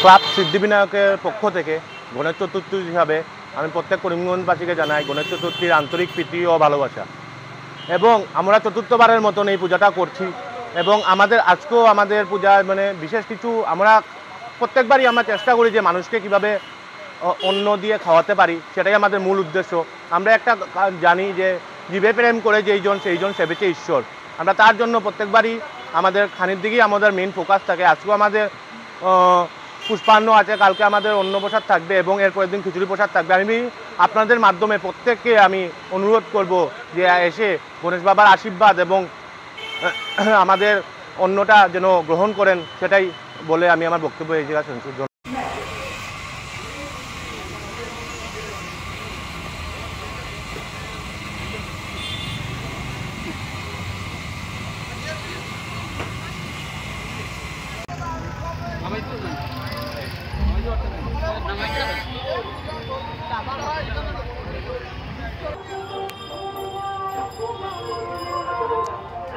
Club সিদ্ধিবিনায়কের পক্ষ থেকে গণেশ চতুর্থী হিসাবে আমি প্রত্যেক করিমগঞ্জবাসীকে জানাই গণেশ চতুর্থীর আন্তরিক প্রীতি ও ভালোবাসা। এবং আমরা চতুর্থবারের মতন এই পূজাটা করছি এবং আজকেও আমাদের পূজা মানে বিশেষ কিছু আমরা প্রত্যেকবারই আমরা চেষ্টা করি যে মানুষকে কীভাবে অন্ন দিয়ে খাওয়াতে পারি, সেটাই আমাদের মূল উদ্দেশ্য। আমরা একটা জানি যে জীবে প্রেম করে যেইজন সেইজন সেবেছে ঈশ্বর। আমরা তার জন্য প্রত্যেকবারই আমাদের খানির দিকেই আমাদের মেইন ফোকাস থাকে। আজকেও আমাদের পুষ্পান্ন আছে, কালকে আমাদের অন্ন প্রসাদ থাকবে এবং এরপরের দিন খিচুড়ি প্রসাদ থাকবে। আমি আপনাদের মাধ্যমে প্রত্যেককে আমি অনুরোধ করব যে এসে গণেশ বাবার আশীর্বাদ এবং আমাদের অন্নটা যেন গ্রহণ করেন, সেটাই বলে আমি আমার বক্তব্য এই জায়গায় সংশোধন। নামাই